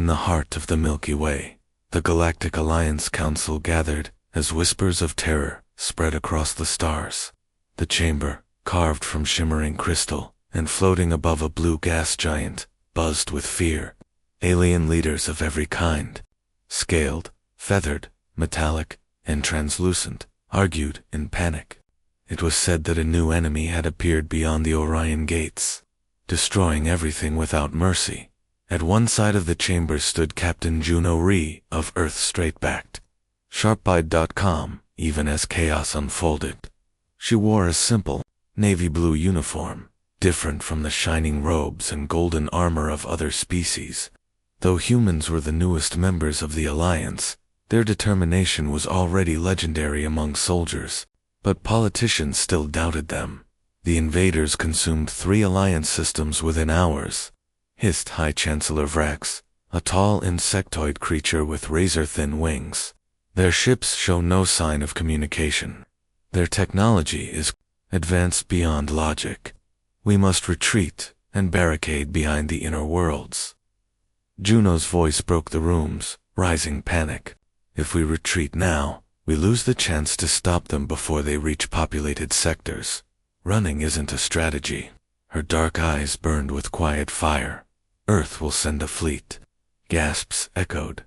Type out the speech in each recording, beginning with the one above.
In the heart of the Milky Way, the Galactic Alliance Council gathered as whispers of terror spread across the stars. The chamber, carved from shimmering crystal and floating above a blue gas giant, buzzed with fear. Alien leaders of every kind, scaled, feathered, metallic, and translucent, argued in panic. It was said that a new enemy had appeared beyond the Orion gates, destroying everything without mercy. At one side of the chamber stood Captain Juno Ree of Earth Straightbacked, sharp-eyed.com, even as chaos unfolded. She wore a simple, navy blue uniform, different from the shining robes and golden armor of other species. Though humans were the newest members of the Alliance, their determination was already legendary among soldiers, but politicians still doubted them. The invaders consumed 3 Alliance systems within hours, hissed High Chancellor Vrax, a tall insectoid creature with razor-thin wings. Their ships show no sign of communication. Their technology is advanced beyond logic. We must retreat and barricade behind the inner worlds. Juno's voice broke the room's rising panic. If we retreat now, we lose the chance to stop them before they reach populated sectors. Running isn't a strategy. Her dark eyes burned with quiet fire. Earth will send a fleet. Gasps echoed.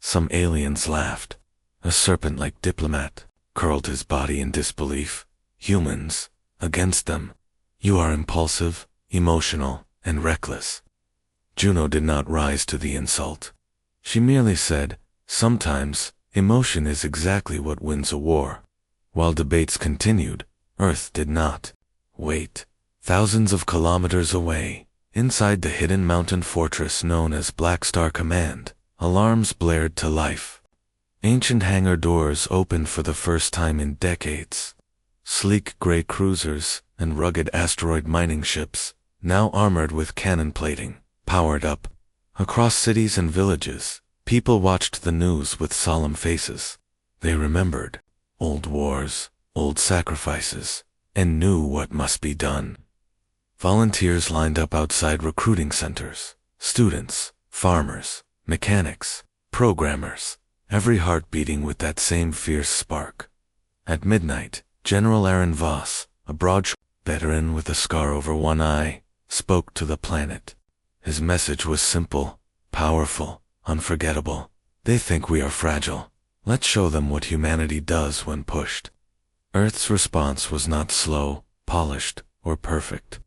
Some aliens laughed. A serpent-like diplomat curled his body in disbelief. Humans, against them. You are impulsive, emotional, and reckless. Juno did not rise to the insult. She merely said, sometimes, emotion is exactly what wins a war. While debates continued, Earth did not. Wait. Thousands of kilometers away, inside the hidden mountain fortress known as Black Star Command, alarms blared to life. Ancient hangar doors opened for the first time in decades. Sleek gray cruisers and rugged asteroid mining ships, now armored with cannon plating, powered up. Across cities and villages, people watched the news with solemn faces. They remembered old wars, old sacrifices, and knew what must be done. Volunteers lined up outside recruiting centers. Students, farmers, mechanics, programmers, every heart beating with that same fierce spark. At midnight, General Aaron Voss, a broad veteran with a scar over one eye, spoke to the planet. His message was simple, powerful, unforgettable. They think we are fragile. Let's show them what humanity does when pushed. Earth's response was not slow, polished, or perfect.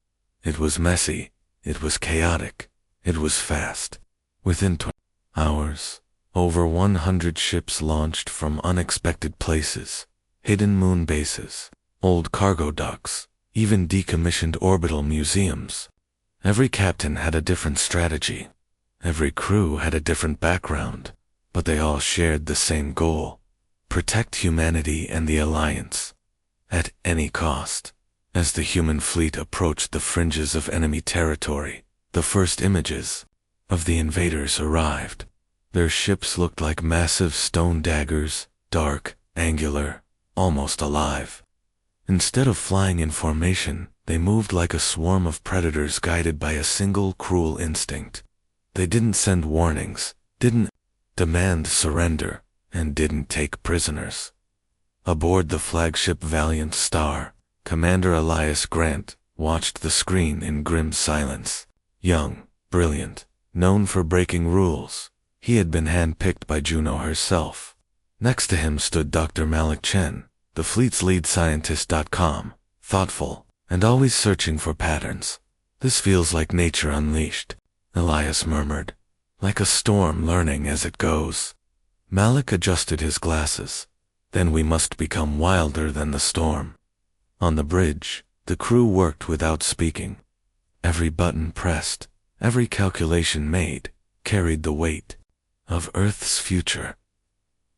It was messy, it was chaotic, it was fast. Within 20 hours, over 100 ships launched from unexpected places, hidden moon bases, old cargo docks, even decommissioned orbital museums. Every captain had a different strategy. Every crew had a different background, but they all shared the same goal: protect humanity and the Alliance, at any cost. As the human fleet approached the fringes of enemy territory, the first images of the invaders arrived. Their ships looked like massive stone daggers, dark, angular, almost alive. Instead of flying in formation, they moved like a swarm of predators guided by a single cruel instinct. They didn't send warnings, didn't demand surrender, and didn't take prisoners. Aboard the flagship Valiant Star, Commander Elias Grant watched the screen in grim silence. Young, brilliant, known for breaking rules, he had been handpicked by Juno herself. Next to him stood Dr. Malik Chen, the fleet's lead scientist.com, thoughtful, and always searching for patterns. This feels like nature unleashed, Elias murmured. Like a storm learning as it goes. Malik adjusted his glasses. Then we must become wilder than the storm. On the bridge, the crew worked without speaking. Every button pressed, every calculation made, carried the weight of Earth's future.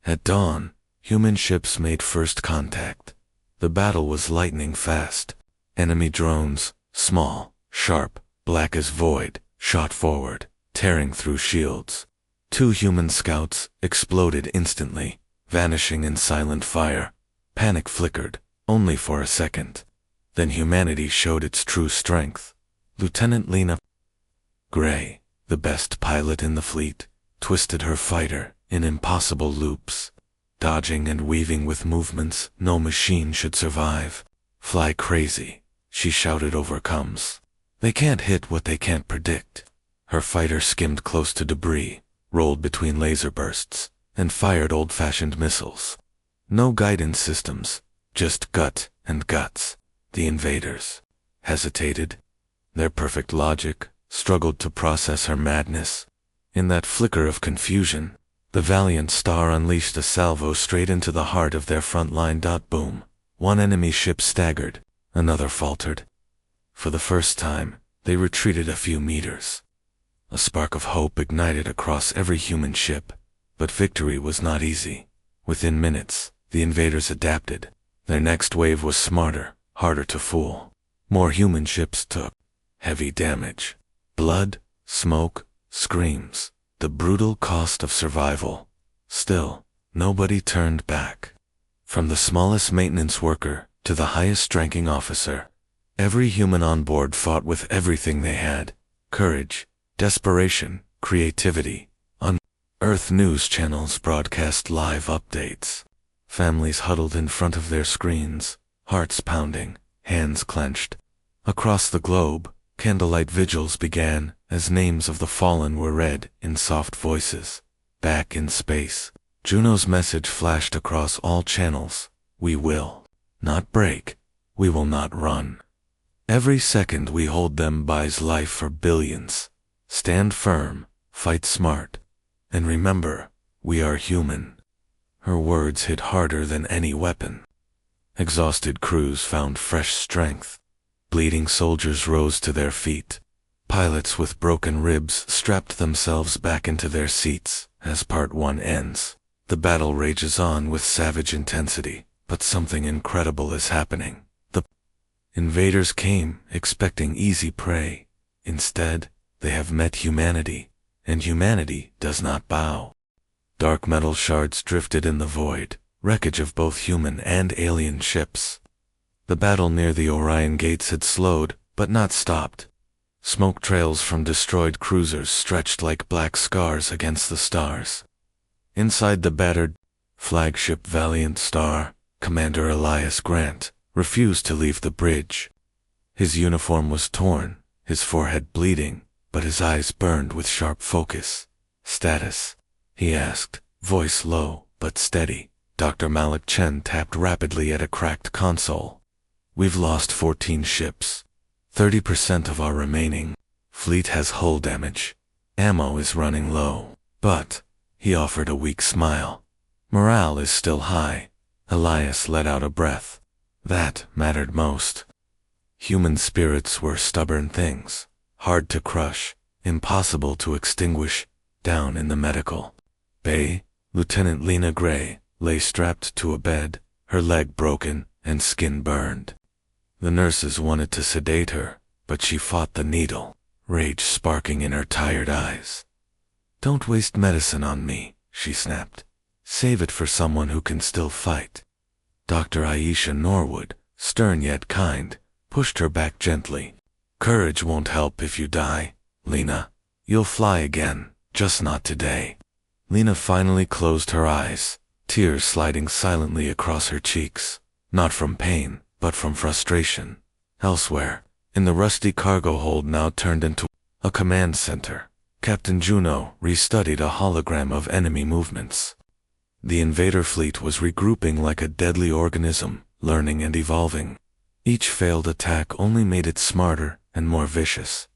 At dawn, human ships made first contact. The battle was lightning fast. Enemy drones, small, sharp, black as void, shot forward, tearing through shields. 2 human scouts exploded instantly, vanishing in silent fire. Panic flickered, only for a second. Then humanity showed its true strength. Lieutenant Lena Gray, the best pilot in the fleet, twisted her fighter in impossible loops, dodging and weaving with movements no machine should survive. Fly crazy, she shouted over comes. They can't hit what they can't predict. Her fighter skimmed close to debris, rolled between laser bursts, and fired old-fashioned missiles. No guidance systems, just gut and guts. The invaders hesitated. Their perfect logic struggled to process her madness. In that flicker of confusion, the valiant star unleashed a salvo straight into the heart of their front line. Boom. One enemy ship staggered, another faltered. For the first time, they retreated a few meters. A spark of hope ignited across every human ship, but victory was not easy. Within minutes, the invaders adapted. Their next wave was smarter, harder to fool. More human ships took heavy damage. Blood, smoke, screams, the brutal cost of survival. Still, nobody turned back. From the smallest maintenance worker to the highest-ranking officer, every human on board fought with everything they had: courage, desperation, creativity. On Earth news channels broadcast live updates. Families huddled in front of their screens, hearts pounding, hands clenched. Across the globe, candlelight vigils began as names of the fallen were read in soft voices. Back in space, Juno's message flashed across all channels: we will not break, we will not run. Every second we hold them buys life for billions. Stand firm, fight smart, and remember, we are human. Her words hit harder than any weapon. Exhausted crews found fresh strength. Bleeding soldiers rose to their feet. Pilots with broken ribs strapped themselves back into their seats. As Part 1 ends, the battle rages on with savage intensity, but something incredible is happening. The invaders came expecting easy prey. Instead, they have met humanity, and humanity does not bow. Dark metal shards drifted in the void, wreckage of both human and alien ships. The battle near the Orion gates had slowed, but not stopped. Smoke trails from destroyed cruisers stretched like black scars against the stars. Inside the battered flagship Valiant Star, Commander Elias Grant refused to leave the bridge. His uniform was torn, his forehead bleeding, but his eyes burned with sharp focus. Status? He asked, voice low but steady. Dr. Malik Chen tapped rapidly at a cracked console. We've lost 14 ships. 30% of our remaining fleet has hull damage. Ammo is running low. But, he offered a weak smile, morale is still high. Elias let out a breath. That mattered most. Human spirits were stubborn things, hard to crush, impossible to extinguish. Down in the medical bay, Lieutenant Lena Gray lay strapped to a bed, her leg broken and skin burned. The nurses wanted to sedate her, but she fought the needle, rage sparking in her tired eyes. Don't waste medicine on me, she snapped. Save it for someone who can still fight. Dr. Aisha Norwood, stern yet kind, pushed her back gently. Courage won't help if you die, Lena. You'll fly again, just not today. Lena finally closed her eyes, tears sliding silently across her cheeks, not from pain, but from frustration. Elsewhere, in the rusty cargo hold now turned into a command center, Captain Juno restudied a hologram of enemy movements. The invader fleet was regrouping like a deadly organism, learning and evolving. Each failed attack only made it smarter and more vicious.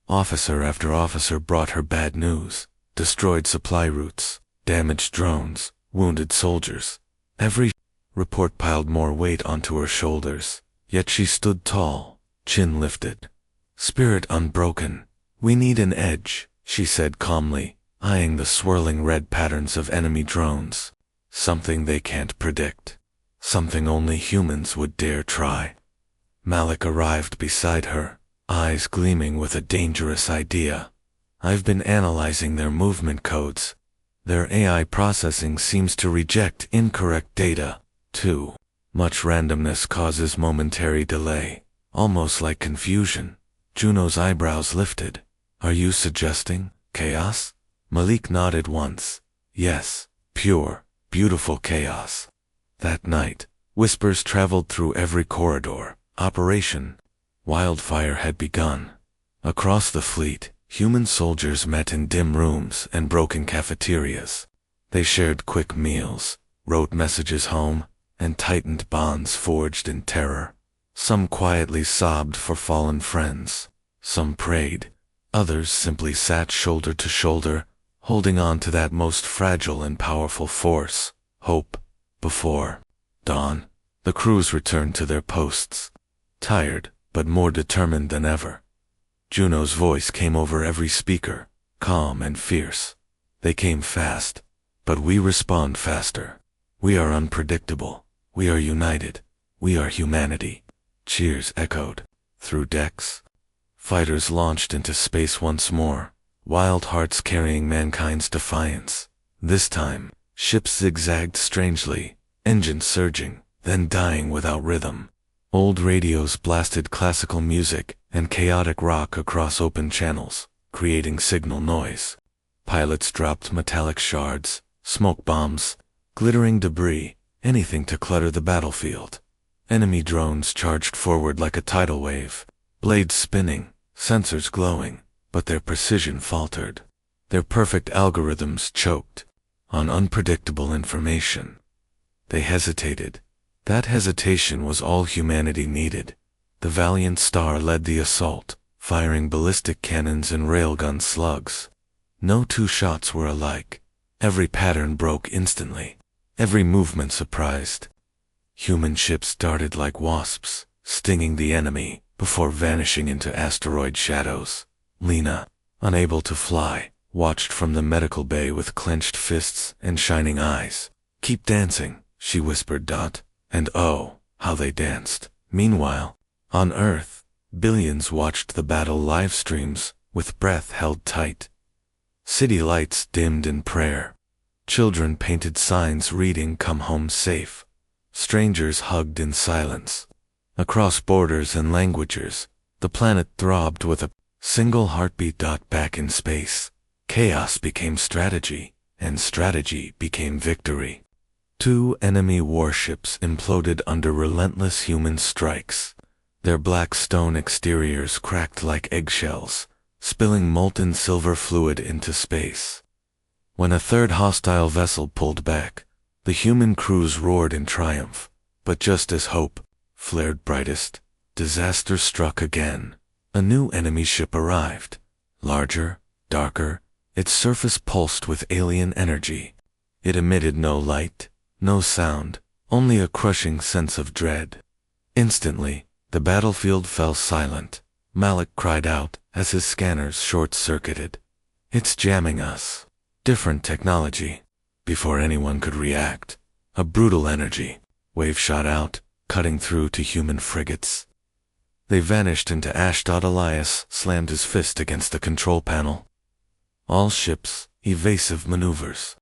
Officer after officer brought her bad news: destroyed supply routes, damaged drones, wounded soldiers. Every report piled more weight onto her shoulders, yet she stood tall, chin lifted, spirit unbroken. We need an edge, she said calmly, eyeing the swirling red patterns of enemy drones. Something they can't predict. Something only humans would dare try. Malik arrived beside her, eyes gleaming with a dangerous idea. I've been analyzing their movement codes. Their AI processing seems to reject incorrect data. Too much randomness causes momentary delay, almost like confusion. Juno's eyebrows lifted. Are you suggesting chaos? Malik nodded once. Yes, pure, beautiful chaos. That night, whispers traveled through every corridor. Operation Wildfire had begun. Across the fleet, human soldiers met in dim rooms and broken cafeterias. They shared quick meals, wrote messages home, and tightened bonds forged in terror. Some quietly sobbed for fallen friends. Some prayed. Others simply sat shoulder to shoulder, holding on to that most fragile and powerful force, hope. Before dawn, the crews returned to their posts, tired but more determined than ever. Juno's voice came over every speaker, calm and fierce. They came fast, but we respond faster. We are unpredictable. We are united. We are humanity. Cheers echoed through decks. Fighters launched into space once more, wild hearts carrying mankind's defiance. This time, ships zigzagged strangely, engines surging, then dying without rhythm. Old radios blasted classical music and chaotic rock across open channels, creating signal noise. Pilots dropped metallic shards, smoke bombs, glittering debris, anything to clutter the battlefield. Enemy drones charged forward like a tidal wave, blades spinning, sensors glowing, but their precision faltered. Their perfect algorithms choked on unpredictable information. They hesitated. That hesitation was all humanity needed. The valiant Star led the assault, firing ballistic cannons and railgun slugs. No two shots were alike. Every pattern broke instantly. Every movement surprised. Human ships darted like wasps, stinging the enemy before vanishing into asteroid shadows. Lena, unable to fly, watched from the medical bay with clenched fists and shining eyes. "Keep dancing," she whispered Dot, and oh, how they danced. Meanwhile, on Earth, billions watched the battle live streams, with breath held tight. City lights dimmed in prayer. Children painted signs reading "Come home safe." Strangers hugged in silence. Across borders and languages, the planet throbbed with a single heartbeat. Back in space, chaos became strategy, and strategy became victory. Two enemy warships imploded under relentless human strikes. Their black stone exteriors cracked like eggshells, spilling molten silver fluid into space. When a third hostile vessel pulled back, the human crews roared in triumph. But just as hope flared brightest, disaster struck again. A new enemy ship arrived. Larger, darker, its surface pulsed with alien energy. It emitted no light, no sound, only a crushing sense of dread. Instantly, the battlefield fell silent. Malik cried out as his scanners short-circuited. "It's jamming us." Different technology. Before anyone could react, a brutal energy wave shot out, cutting through to human frigates. They vanished into ash. Elias slammed his fist against the control panel. All ships, evasive maneuvers.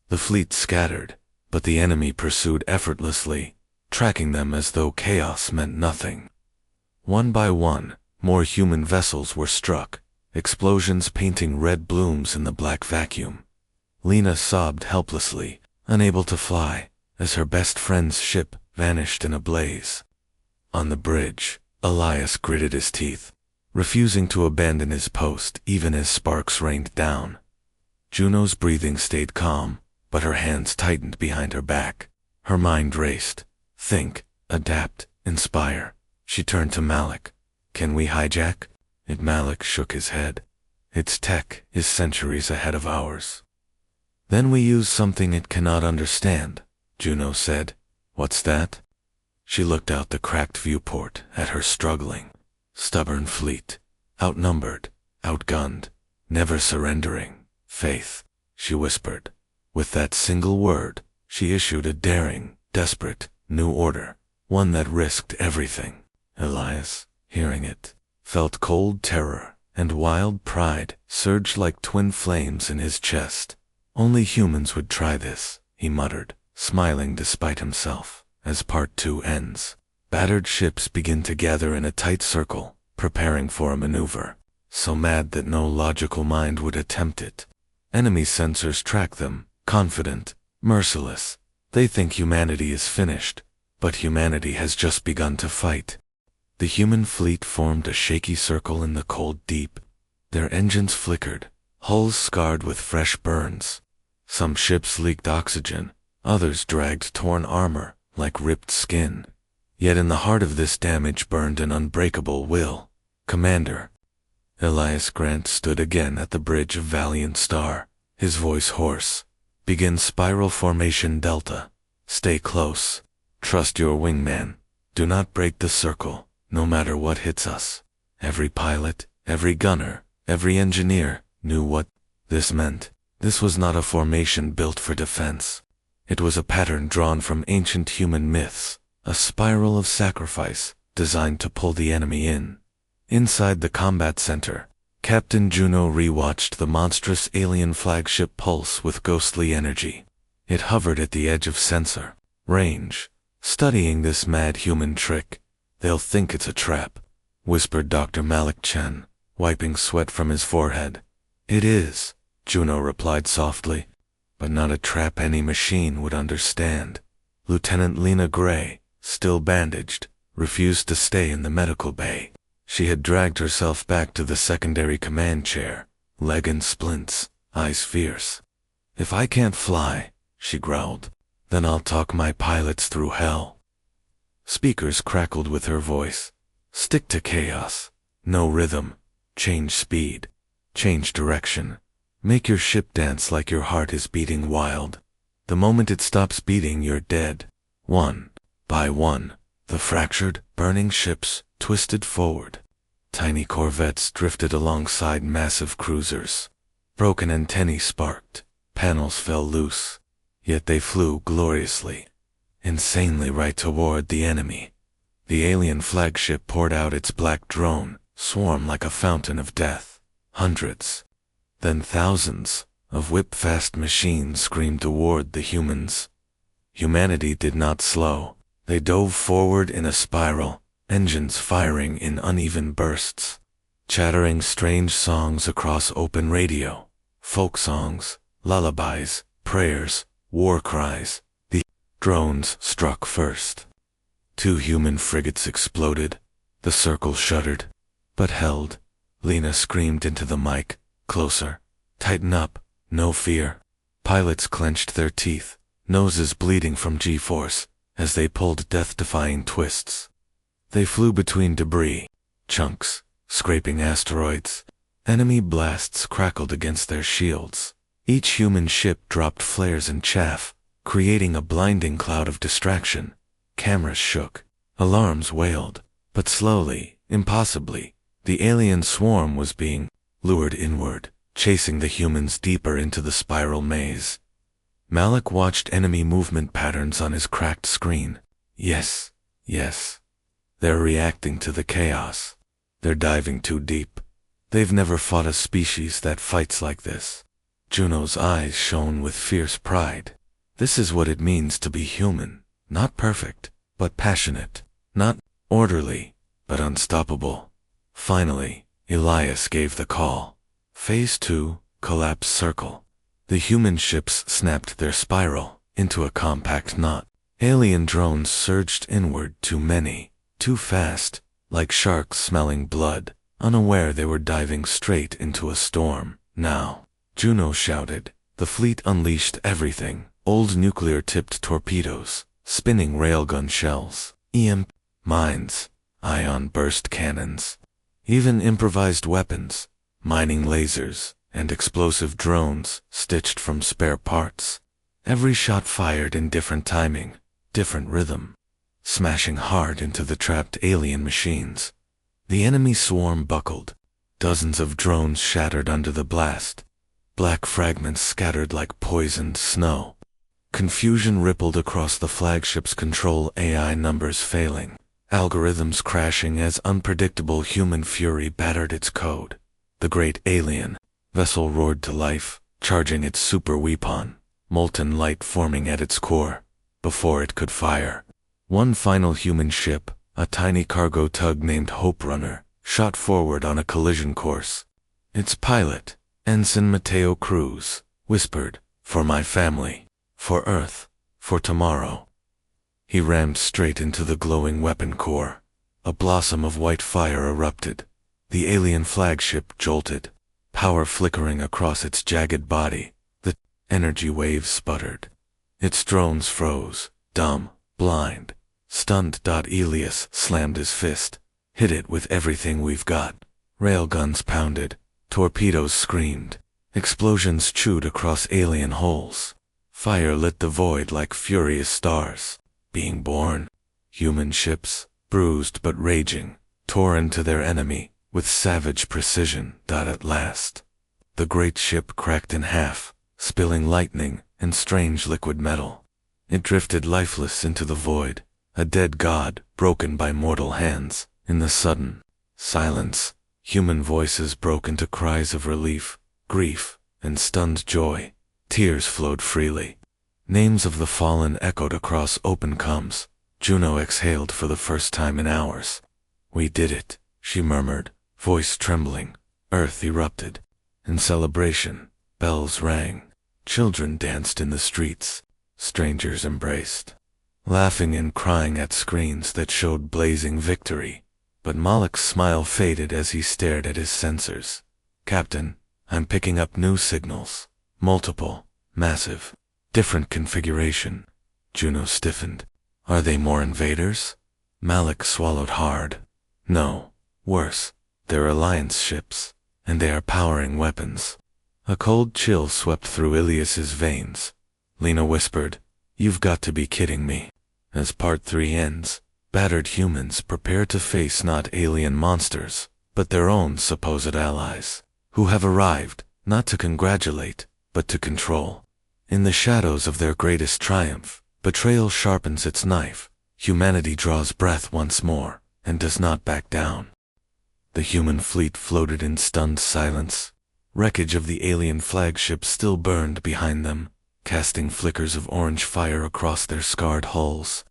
The fleet scattered, but the enemy pursued effortlessly, tracking them as though chaos meant nothing. One by one, more human vessels were struck, explosions painting red blooms in the black vacuum. Lena sobbed helplessly, unable to fly, as her best friend's ship vanished in a blaze. On the bridge, Elias gritted his teeth, refusing to abandon his post even as sparks rained down. Juno's breathing stayed calm, but her hands tightened behind her back. Her mind raced. Think, adapt, inspire. She turned to Malik. "Can we hijack?" Malik shook his head. "Its tech is centuries ahead of ours." "Then we use something it cannot understand," Juno said. "What's that?" She looked out the cracked viewport at her struggling, stubborn fleet, outnumbered, outgunned, never surrendering. "Faith," she whispered. With that single word, she issued a daring, desperate, new order, one that risked everything. Elias, hearing it, felt cold terror, and wild pride surged like twin flames in his chest. "Only humans would try this," he muttered, smiling despite himself. As Part 2 ends, battered ships begin to gather in a tight circle, preparing for a maneuver, so mad that no logical mind would attempt it. Enemy sensors track them, confident, merciless. They think humanity is finished, but humanity has just begun to fight. The human fleet formed a shaky circle in the cold deep. Their engines flickered, hulls scarred with fresh burns. Some ships leaked oxygen, others dragged torn armor, like ripped skin. Yet in the heart of this damage burned an unbreakable will. Commander. Elias Grant stood again at the bridge of Valiant Star, his voice hoarse. Begin spiral formation Delta. Stay close. Trust your wingman. Do not break the circle, no matter what hits us. Every pilot, every gunner, every engineer knew what this meant. This was not a formation built for defense. It was a pattern drawn from ancient human myths, a spiral of sacrifice designed to pull the enemy in. Inside the combat center, Captain Juno rewatched the monstrous alien flagship pulse with ghostly energy. It hovered at the edge of sensor range, studying this mad human trick. They'll think it's a trap, whispered Dr. Malik Chen, wiping sweat from his forehead. It is, Juno replied softly, but not a trap any machine would understand. Lieutenant Lena Gray, still bandaged, refused to stay in the medical bay. She had dragged herself back to the secondary command chair, leg in splints, eyes fierce. If I can't fly, she growled, then I'll talk my pilots through hell. Speakers crackled with her voice. Stick to chaos. No rhythm. Change speed. Change direction. Make your ship dance like your heart is beating wild. The moment it stops beating, you're dead. One by one, the fractured, burning ships twisted forward. Tiny corvettes drifted alongside massive cruisers. Broken antennae sparked. Panels fell loose. Yet they flew gloriously, insanely right toward the enemy. The alien flagship poured out its black drone, swarm like a fountain of death. Hundreds, then thousands, of whip-fast machines screamed toward the humans. Humanity did not slow. They dove forward in a spiral, engines firing in uneven bursts, chattering strange songs across open radio, folk songs, lullabies, prayers, war cries. The drones struck first. 2 human frigates exploded. The circle shuddered, but held. Lena screamed into the mic, closer. Tighten up, no fear. Pilots clenched their teeth, noses bleeding from G-force, as they pulled death-defying twists. They flew between debris, chunks, scraping asteroids. Enemy blasts crackled against their shields. Each human ship dropped flares and chaff, creating a blinding cloud of distraction. Cameras shook. Alarms wailed. But slowly, impossibly, the alien swarm was being lured inward, chasing the humans deeper into the spiral maze. Malik watched enemy movement patterns on his cracked screen. Yes, yes. They're reacting to the chaos. They're diving too deep. They've never fought a species that fights like this. Juno's eyes shone with fierce pride. This is what it means to be human. Not perfect, but passionate. Not orderly, but unstoppable. Finally, Elias gave the call. Phase 2, collapse circle. The human ships snapped their spiral into a compact knot. Alien drones surged inward, too many, too fast, like sharks smelling blood, unaware they were diving straight into a storm. Now, Juno shouted. The fleet unleashed everything. Old nuclear-tipped torpedoes, spinning railgun shells, EMP mines, ion burst cannons, even improvised weapons, mining lasers, and explosive drones stitched from spare parts. Every shot fired in different timing, different rhythm, smashing hard into the trapped alien machines. The enemy swarm buckled. Dozens of drones shattered under the blast. Black fragments scattered like poisoned snow. Confusion rippled across the flagship's control, AI numbers failing, algorithms crashing as unpredictable human fury battered its code. The great alien vessel roared to life, charging its super weapon, molten light forming at its core. Before it could fire, one final human ship, a tiny cargo tug named Hope Runner, shot forward on a collision course. Its pilot, Ensign Mateo Cruz whispered, "For my family, for Earth, for tomorrow." He rammed straight into the glowing weapon core. A blossom of white fire erupted. The alien flagship jolted, power flickering across its jagged body. The energy waves sputtered. Its drones froze, dumb, blind, stunned. Elias slammed his fist. "Hit it with everything we've got." Railguns pounded, torpedoes screamed, explosions chewed across alien hulls. Fire lit the void like furious stars. Being born, human ships, bruised but raging, tore into their enemy with savage precision. At last, the great ship cracked in half, spilling lightning and strange liquid metal. It drifted lifeless into the void, a dead god broken by mortal hands. In the sudden silence, human voices broke into cries of relief, grief, and stunned joy. Tears flowed freely. Names of the fallen echoed across open comms. Juno exhaled for the first time in hours. "We did it," she murmured, voice trembling. Earth erupted. In celebration, bells rang. Children danced in the streets. Strangers embraced, laughing and crying at screens that showed blazing victory. But Malik's smile faded as he stared at his sensors. "Captain, I'm picking up new signals. Multiple, massive, different configuration." Juno stiffened. "Are they more invaders?" Malik swallowed hard. "No, worse. They're Alliance ships, and they are powering weapons." A cold chill swept through Ilias's veins. Lena whispered, "You've got to be kidding me." As Part 3 ends, battered humans prepare to face not alien monsters, but their own supposed allies, who have arrived, not to congratulate, but to control. In the shadows of their greatest triumph, betrayal sharpens its knife. Humanity draws breath once more, and does not back down. The human fleet floated in stunned silence. Wreckage of the alien flagship still burned behind them, casting flickers of orange fire across their scarred hulls.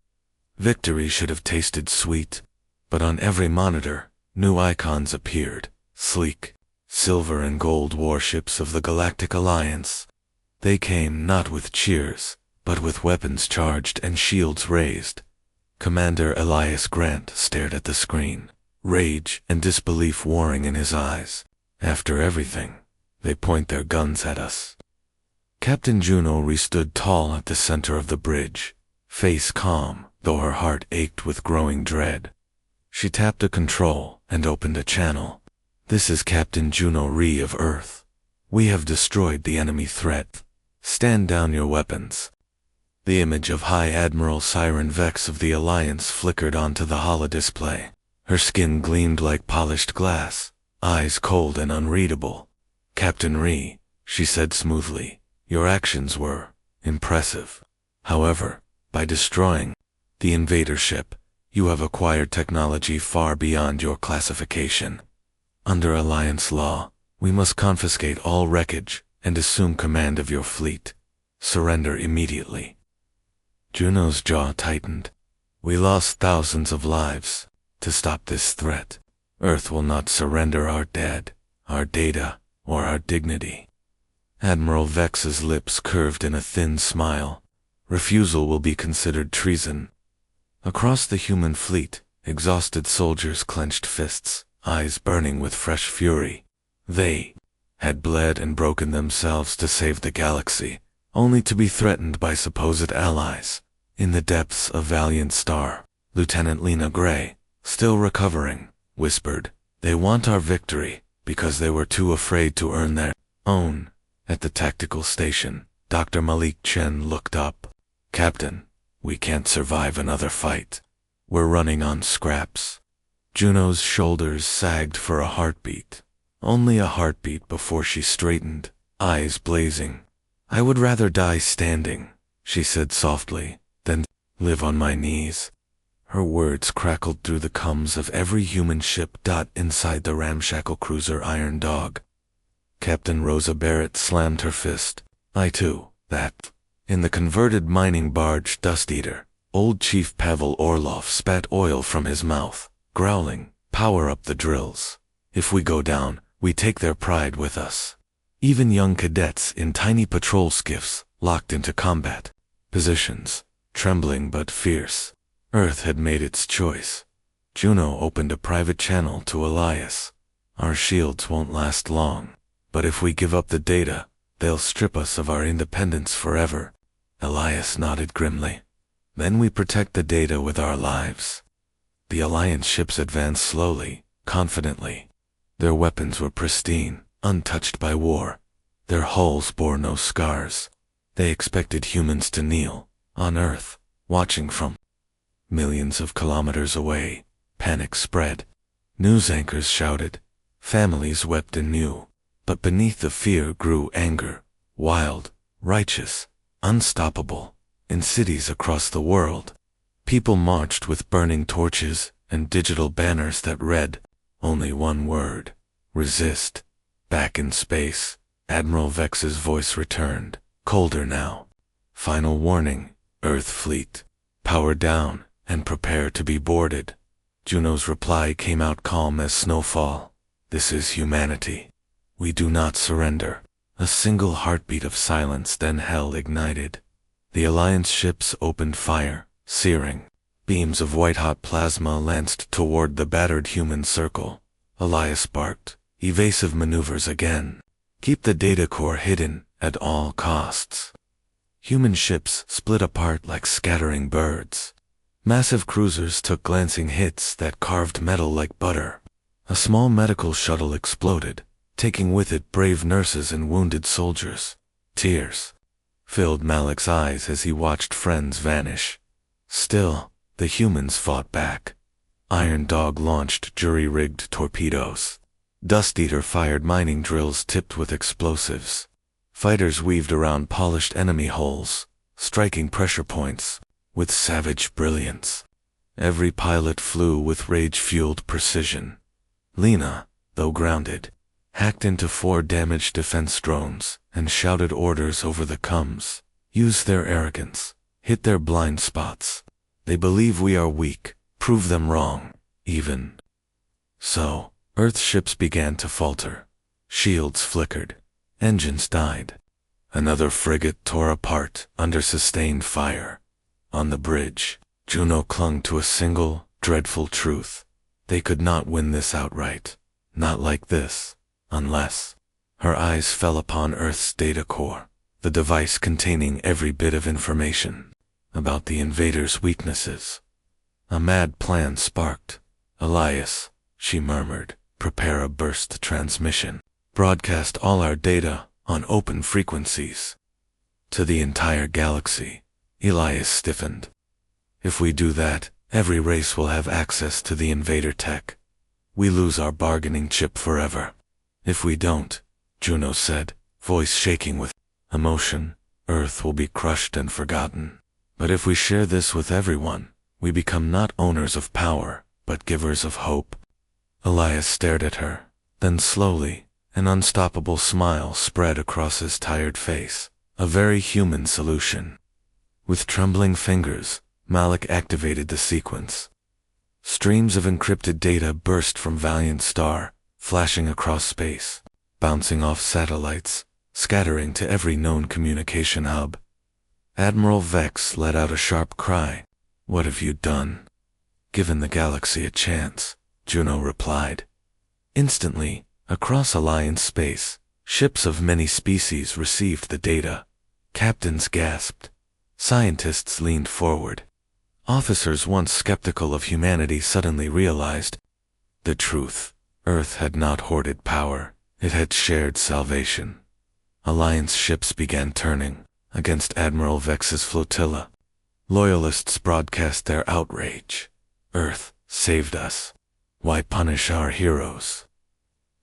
Victory should have tasted sweet, but on every monitor, new icons appeared, sleek, silver and gold warships of the Galactic Alliance. They came not with cheers, but with weapons charged and shields raised. Commander Elias Grant stared at the screen, rage and disbelief warring in his eyes. "After everything, they point their guns at us." Captain Juno stood tall at the center of the bridge, face calm, though her heart ached with growing dread. She tapped a control and opened a channel. "This is Captain Juno Ree of Earth. We have destroyed the enemy threat. Stand down your weapons." The image of High Admiral Siren Vex of the Alliance flickered onto the holodisplay. Her skin gleamed like polished glass, eyes cold and unreadable. "Captain Ree," she said smoothly, "your actions were impressive. However, by destroying the invader ship, you have acquired technology far beyond your classification. Under Alliance law, we must confiscate all wreckage and assume command of your fleet. Surrender immediately." Juno's jaw tightened. "We lost thousands of lives. To stop this threat, Earth will not surrender our dead, our data, or our dignity." Admiral Vex's lips curved in a thin smile. "Refusal will be considered treason." Across the human fleet, exhausted soldiers clenched fists, eyes burning with fresh fury. They had bled and broken themselves to save the galaxy, only to be threatened by supposed allies. In the depths of Valiant Star, Lieutenant Lena Gray, still recovering, whispered, "They want our victory because they were too afraid to earn their own." At the tactical station, Dr. Malik Chen looked up. "Captain, we can't survive another fight. We're running on scraps." Juno's shoulders sagged for a heartbeat. Only a heartbeat before she straightened, eyes blazing. "I would rather die standing," she said softly, "than live on my knees." Her words crackled through the comms of every human ship. Inside the ramshackle cruiser Iron Dog, Captain Rosa Barrett slammed her fist. "I too, that." In the converted mining barge Dust Eater, old Chief Pavel Orlov spat oil from his mouth, growling, "Power up the drills. If we go down, we take their pride with us." Even young cadets in tiny patrol skiffs locked into combat positions, trembling but fierce. Earth had made its choice. Juno opened a private channel to Elias. Our shields won't last long, but if we give up the data, they'll strip us of our independence forever. Elias nodded grimly. Then we protect the data with our lives. The Alliance ships advanced slowly, confidently. Their weapons were pristine, untouched by war. Their hulls bore no scars. They expected humans to kneel, on Earth, watching from millions of kilometers away. Panic spread. News anchors shouted. Families wept anew. But beneath the fear grew anger, wild, righteous, unstoppable. In cities across the world, people marched with burning torches and digital banners that read only one word: resist. Back in space, Admiral Vex's voice returned, colder now. Final warning, Earth fleet. Power down and prepare to be boarded. Juno's reply came out calm as snowfall. This is humanity. We do not surrender. A single heartbeat of silence, then hell ignited. The Alliance ships opened fire, searing. Beams of white-hot plasma lanced toward the battered human circle. Elias barked, evasive maneuvers again. Keep the data core hidden at all costs. Human ships split apart like scattering birds. Massive cruisers took glancing hits that carved metal like butter. A small medical shuttle exploded, taking with it brave nurses and wounded soldiers. Tears filled Malik's eyes as he watched friends vanish. Still, the humans fought back. Iron Dog launched jury-rigged torpedoes. Dust Eater fired mining drills tipped with explosives. Fighters weaved around polished enemy hulls, striking pressure points with savage brilliance. Every pilot flew with rage-fueled precision. Lena, though grounded, hacked into 4 damaged defense drones and shouted orders over the comms. Use their arrogance. Hit their blind spots. They believe we are weak. Prove them wrong. Even so, Earth ships began to falter. Shields flickered. Engines died. Another frigate tore apart under sustained fire. On the bridge, Juno clung to a single, dreadful truth. They could not win this outright. Not like this. Unless. Her eyes fell upon Earth's data core, the device containing every bit of information about the invaders' weaknesses. A mad plan sparked. Elias, she murmured, prepare a burst transmission. Broadcast all our data on open frequencies to the entire galaxy. Elias stiffened. If we do that, every race will have access to the invader tech. We lose our bargaining chip forever. If we don't, Juno said, voice shaking with emotion, Earth will be crushed and forgotten. But if we share this with everyone, we become not owners of power, but givers of hope. Elias stared at her. Then slowly, an unstoppable smile spread across his tired face. A very human solution. With trembling fingers, Malik activated the sequence. Streams of encrypted data burst from Valiant Star, flashing across space, bouncing off satellites, scattering to every known communication hub. Admiral Vex let out a sharp cry. What have you done? Given the galaxy a chance, Juno replied. Instantly, across Alliance space, ships of many species received the data. Captains gasped. Scientists leaned forward. Officers once skeptical of humanity suddenly realized the truth. Earth had not hoarded power, it had shared salvation. Alliance ships began turning against Admiral Vex's flotilla. Loyalists broadcast their outrage. Earth saved us. Why punish our heroes?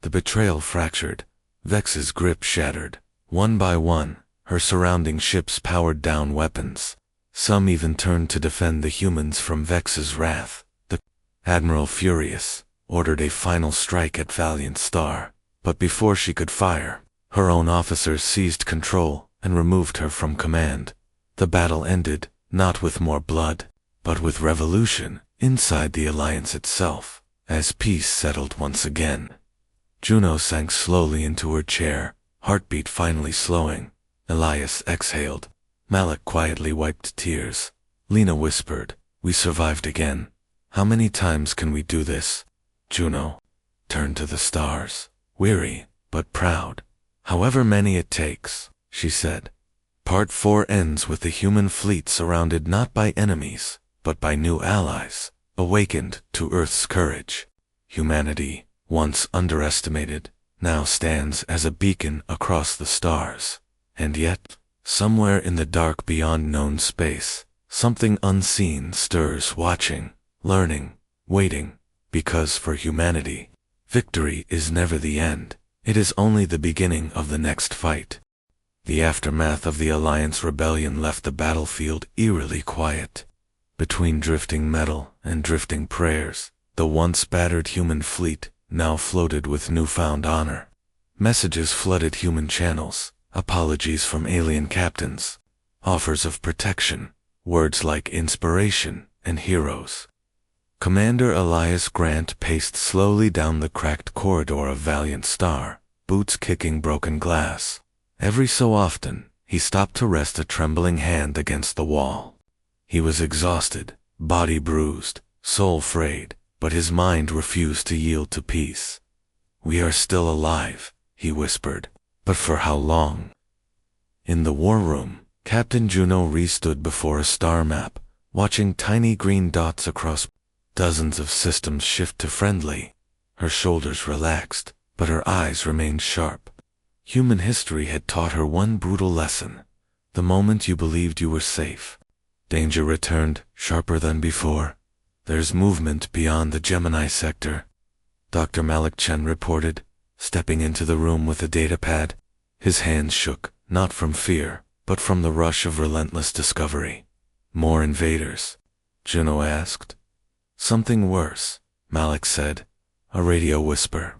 The betrayal fractured. Vex's grip shattered. One by one, her surrounding ships powered down weapons. Some even turned to defend the humans from Vex's wrath. The Admiral, furious, ordered a final strike at Valiant Star. But before she could fire, her own officers seized control and removed her from command. The battle ended, not with more blood, but with revolution inside the Alliance itself, as peace settled once again. Juno sank slowly into her chair, Heartbeat finally slowing. Elias exhaled. Malik quietly wiped tears. Lena whispered, "We survived again. How many times can we do this?" Juno turned to the stars, weary, but proud. "However many it takes," she said. Part 4 ends with the human fleet surrounded not by enemies, but by new allies, awakened to Earth's courage. Humanity, once underestimated, now stands as a beacon across the stars. And yet, somewhere in the dark beyond known space, something unseen stirs, watching, learning, waiting, because for humanity, victory is never the end. It is only the beginning of the next fight. The aftermath of the Alliance rebellion left the battlefield eerily quiet. Between drifting metal and drifting prayers, the once battered human fleet now floated with newfound honor. Messages flooded human channels, apologies from alien captains, offers of protection, words like inspiration and heroes. Commander Elias Grant paced slowly down the cracked corridor of Valiant Star, boots kicking broken glass. Every so often, he stopped to rest a trembling hand against the wall. He was exhausted, body bruised, soul frayed, but his mind refused to yield to peace. "We are still alive," he whispered, "but for how long?" In the war room, Captain Juno re-stood before a star map, watching tiny green dots across dozens of systems shift to friendly. Her shoulders relaxed, but her eyes remained sharp. Human history had taught her one brutal lesson. The moment you believed you were safe, danger returned, sharper than before. "There's movement beyond the Gemini sector," Dr. Malik Chen reported, stepping into the room with a datapad. His hands shook, not from fear, but from the rush of relentless discovery. "More invaders?" Juno asked. "Something worse," Malik said, a radio whisper.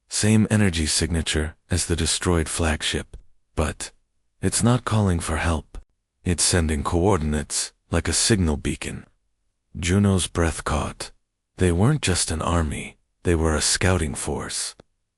"Same energy signature as the destroyed flagship, but it's not calling for help. It's sending coordinates, like a signal beacon." Juno's breath caught. They weren't just an army, they were a scouting force.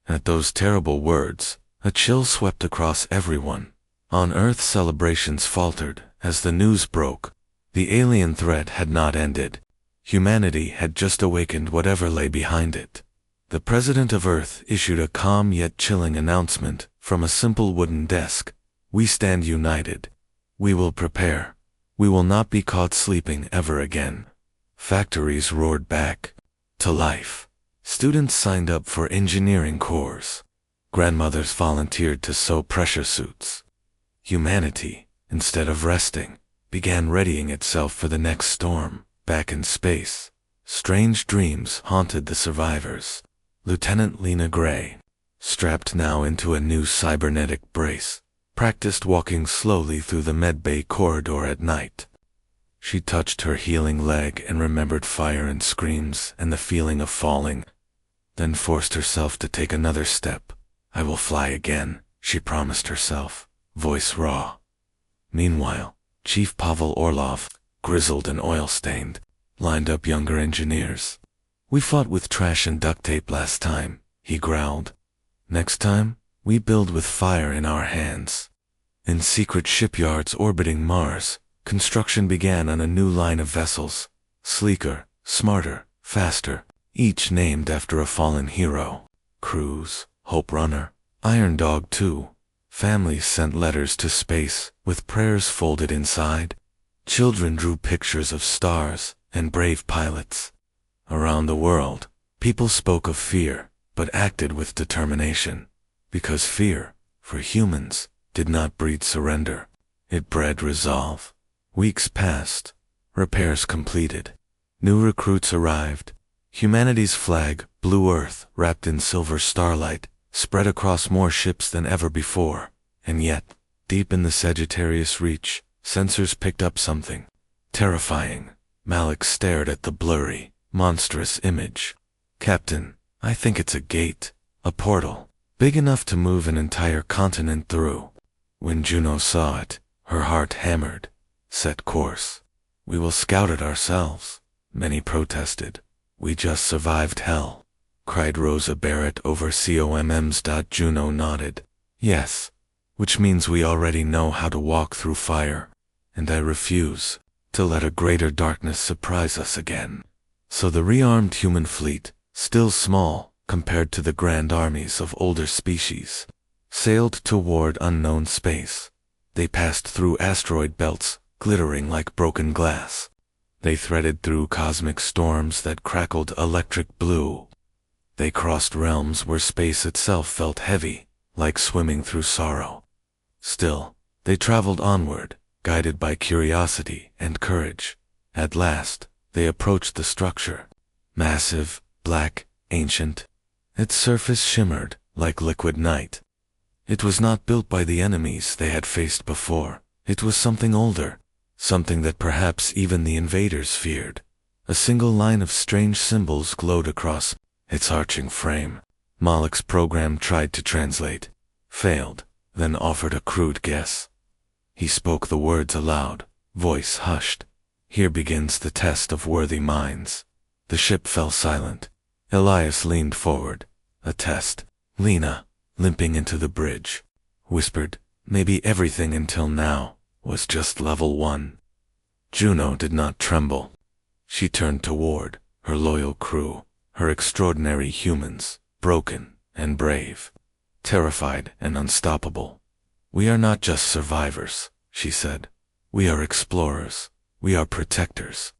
At those terrible words, a chill swept across everyone. On Earth, celebrations faltered as the news broke. The alien threat had not ended. Humanity had just awakened whatever lay behind it. The President of Earth issued a calm yet chilling announcement from a simple wooden desk. "We stand united. We will prepare. We will not be caught sleeping ever again." Factories roared back to life. Students signed up for engineering corps. Grandmothers volunteered to sew pressure suits. Humanity, instead of resting, began readying itself for the next storm. Back in space, strange dreams haunted the survivors. Lieutenant Lena Gray, strapped now into a new cybernetic brace, practiced walking slowly through the medbay corridor at night. She touched her healing leg and remembered fire and screams and the feeling of falling, then forced herself to take another step. "I will fly again," she promised herself, voice raw. Meanwhile, Chief Pavel Orlov, grizzled and oil-stained, lined up younger engineers. "We fought with trash and duct tape last time," he growled. "Next time, we build with fire in our hands." In secret shipyards orbiting Mars, construction began on a new line of vessels, sleeker, smarter, faster, each named after a fallen hero. Cruise, Hope Runner, Iron Dog 2. Families sent letters to space with prayers folded inside. Children drew pictures of stars and brave pilots. Around the world, people spoke of fear, but acted with determination. Because fear, for humans, did not breed surrender. It bred resolve. Weeks passed. Repairs completed. New recruits arrived. Humanity's flag, blue Earth, wrapped in silver starlight, spread across more ships than ever before. And yet, deep in the Sagittarius Reach, sensors picked up something terrifying. Malik stared at the blurry, monstrous image. "Captain, I think it's a gate, a portal, big enough to move an entire continent through." When Juno saw it, her heart hammered. "Set course. We will scout it ourselves," many protested. "We just survived hell," cried Rosa Barrett over COMMs. Juno nodded. "Yes, which means we already know how to walk through fire, and I refuse to let a greater darkness surprise us again. So the rearmed human fleet, still small compared to the grand armies of older species, sailed toward unknown space. They passed through asteroid belts, glittering like broken glass. They threaded through cosmic storms that crackled electric blue. They crossed realms where space itself felt heavy, like swimming through sorrow. Still, they traveled onward, guided by curiosity and courage. At last, they approached the structure. Massive, black, ancient. Its surface shimmered like liquid night. It was not built by the enemies they had faced before. It was something older, something that perhaps even the invaders feared. A single line of strange symbols glowed across its arching frame. Malak's program tried to translate, failed, then offered a crude guess. He spoke the words aloud, voice hushed. Here begins the test of worthy minds. The ship fell silent. Elias leaned forward. A test. Lena, limping into the bridge, whispered, maybe everything until now was just level 1. Juno did not tremble. She turned toward her loyal crew, her extraordinary humans, broken and brave, terrified and unstoppable. We are not just survivors, she said. We are explorers. We are protectors.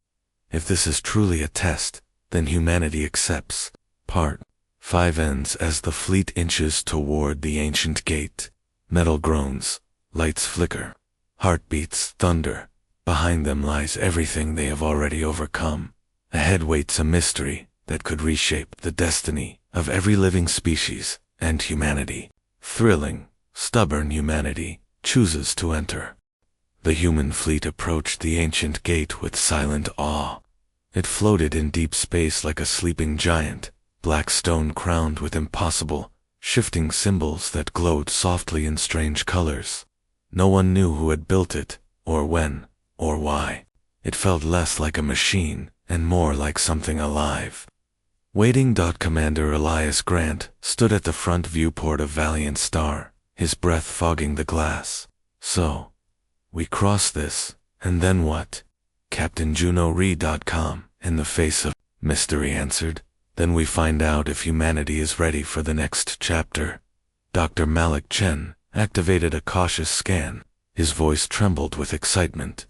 If this is truly a test, then humanity accepts. Part 5 ends as the fleet inches toward the ancient gate. Metal groans, lights flicker, heartbeats thunder. Behind them lies everything they have already overcome. Ahead waits a mystery that could reshape the destiny of every living species and humanity. Thrilling, stubborn humanity chooses to enter. The human fleet approached the ancient gate with silent awe. It floated in deep space like a sleeping giant, black stone crowned with impossible, shifting symbols that glowed softly in strange colors. No one knew who had built it, or when, or why. It felt less like a machine and more like something alive. Waiting. Commander Elias Grant stood at the front viewport of Valiant Star, his breath fogging the glass. So, we cross this, and then what? Captain Juno Re.com, in the face of mystery, answered. Then we find out if humanity is ready for the next chapter. Dr. Malik Chen activated a cautious scan. His voice trembled with excitement.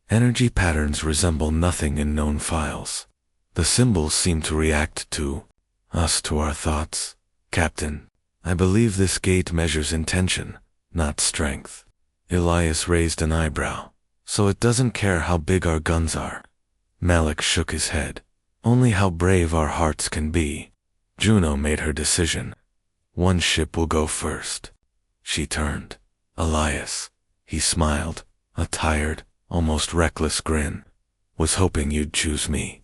Energy patterns resemble nothing in known files. The symbols seem to react to us, to our thoughts. Captain, I believe this gate measures intention, not strength. Elias raised an eyebrow. So it doesn't care how big our guns are. Malik shook his head. Only how brave our hearts can be. Juno made her decision. One ship will go first. She turned. Elias. He smiled, a tired, almost reckless grin. Was hoping you'd choose me.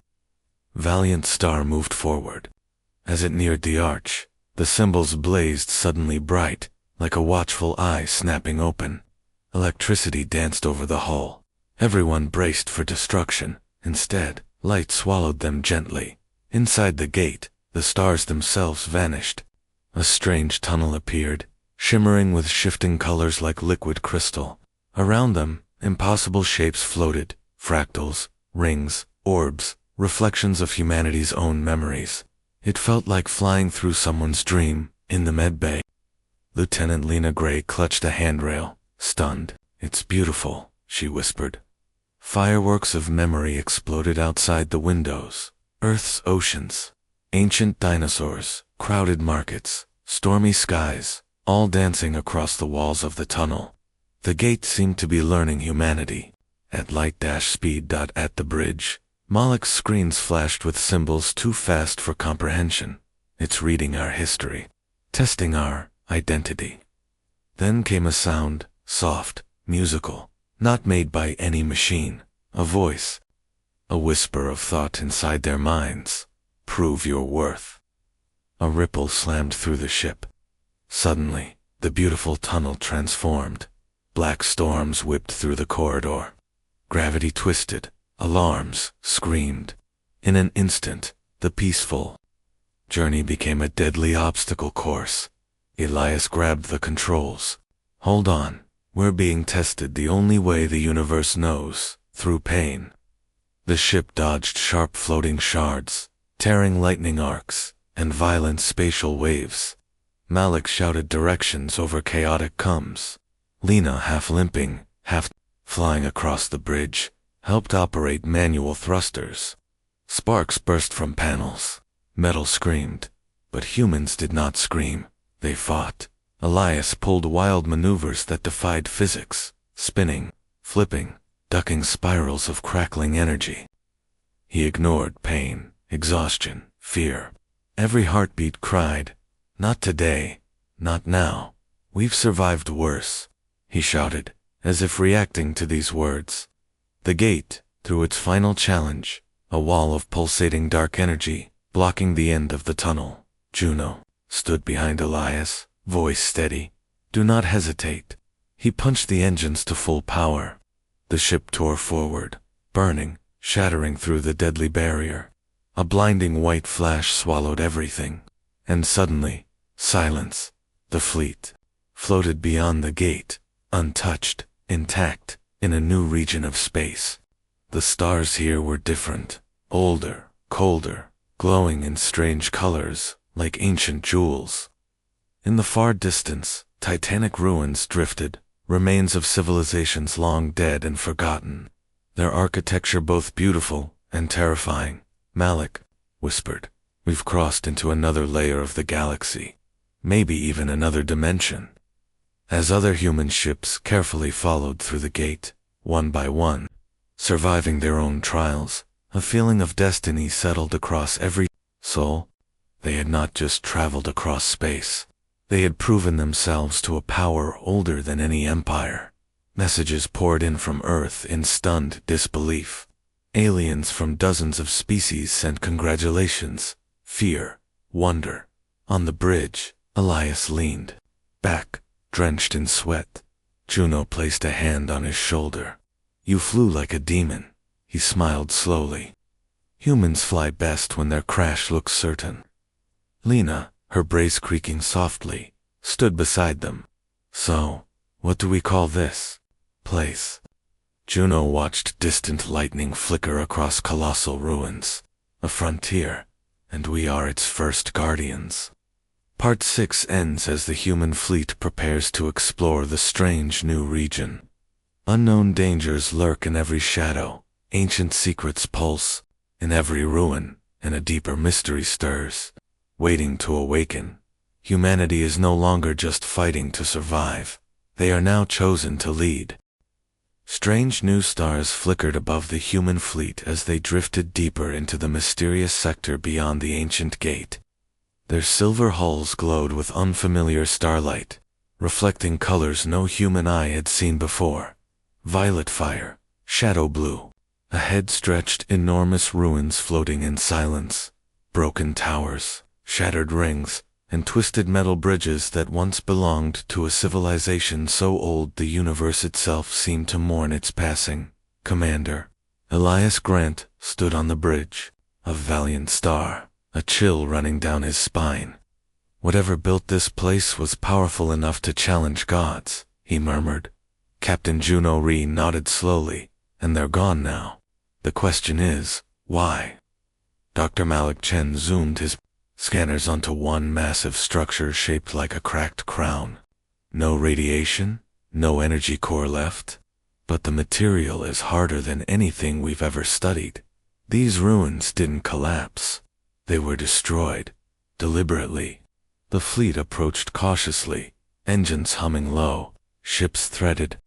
Valiant Star moved forward. As it neared the arch, the symbols blazed suddenly bright, like a watchful eye snapping open. Electricity danced over the hull. Everyone braced for destruction. Instead, light swallowed them gently. Inside the gate, the stars themselves vanished. A strange tunnel appeared, shimmering with shifting colors like liquid crystal. Around them, impossible shapes floated, fractals, rings, orbs, reflections of humanity's own memories. It felt like flying through someone's dream, in the med bay. Lieutenant Lena Gray clutched a handrail, stunned. It's beautiful, she whispered. Fireworks of memory exploded outside the windows. Earth's oceans, ancient dinosaurs, crowded markets, stormy skies, all dancing across the walls of the tunnel. The gate seemed to be learning humanity. At light-speed. At the bridge, Malik's screens flashed with symbols too fast for comprehension. It's reading our history, testing our identity. Then came a sound, soft, musical, not made by any machine, a voice. A whisper of thought inside their minds. Prove your worth. A ripple slammed through the ship. Suddenly, the beautiful tunnel transformed. Black storms whipped through the corridor. Gravity twisted. Alarms screamed. In an instant, the peaceful journey became a deadly obstacle course. Elias grabbed the controls. Hold on. We're being tested the only way the universe knows, through pain. The ship dodged sharp floating shards, tearing lightning arcs, and violent spatial waves. Malik shouted directions over chaotic coms. Lena, half limping, half flying across the bridge, helped operate manual thrusters. Sparks burst from panels. Metal screamed. But humans did not scream. They fought. Elias pulled wild maneuvers that defied physics, spinning, flipping, ducking spirals of crackling energy. He ignored pain, exhaustion, fear. Every heartbeat cried, "Not today, not now. We've survived worse," he shouted, as if reacting to these words. The gate, through its final challenge, a wall of pulsating dark energy, blocking the end of the tunnel. Juno stood behind Elias, voice steady. "Do not hesitate." He punched the engines to full power. The ship tore forward, burning, shattering through the deadly barrier. A blinding white flash swallowed everything. And suddenly, silence. The fleet floated beyond the gate, untouched, intact, in a new region of space. The stars here were different, older, colder, glowing in strange colors, like ancient jewels. In the far distance, titanic ruins drifted, remains of civilizations long dead and forgotten, their architecture both beautiful and terrifying. "Malik," whispered, "we've crossed into another layer of the galaxy, maybe even another dimension." As other human ships carefully followed through the gate, one by one, surviving their own trials, a feeling of destiny settled across every soul. They had not just traveled across space. They had proven themselves to a power older than any empire. Messages poured in from Earth in stunned disbelief. Aliens from dozens of species sent congratulations, fear, wonder. On the bridge, Elias leaned back, drenched in sweat. Juno placed a hand on his shoulder. "You flew like a demon," he smiled slowly. "Humans fly best when their crash looks certain." Lena, her brace creaking softly, stood beside them. "So, what do we call this place?" Juno watched distant lightning flicker across colossal ruins. "A frontier, and we are its first guardians." Part 6 ends as the human fleet prepares to explore the strange new region. Unknown dangers lurk in every shadow, ancient secrets pulse in every ruin, and a deeper mystery stirs, waiting to awaken. Humanity is no longer just fighting to survive. They are now chosen to lead. Strange new stars flickered above the human fleet as they drifted deeper into the mysterious sector beyond the ancient gate. Their silver hulls glowed with unfamiliar starlight, reflecting colors no human eye had seen before. Violet fire, shadow blue. Ahead stretched enormous ruins floating in silence, broken towers, shattered rings, and twisted metal bridges that once belonged to a civilization so old the universe itself seemed to mourn its passing. Commander Elias Grant stood on the bridge, a valiant star, a chill running down his spine. "Whatever built this place was powerful enough to challenge gods," he murmured. Captain Juno Ree nodded slowly. "And they're gone now. The question is, why?" Dr. Malik Chen zoomed his scanners onto one massive structure shaped like a cracked crown. No radiation, no energy core left. But the material is harder than anything we've ever studied. These ruins didn't collapse. They were destroyed, deliberately. The fleet approached cautiously, engines humming low, ships threaded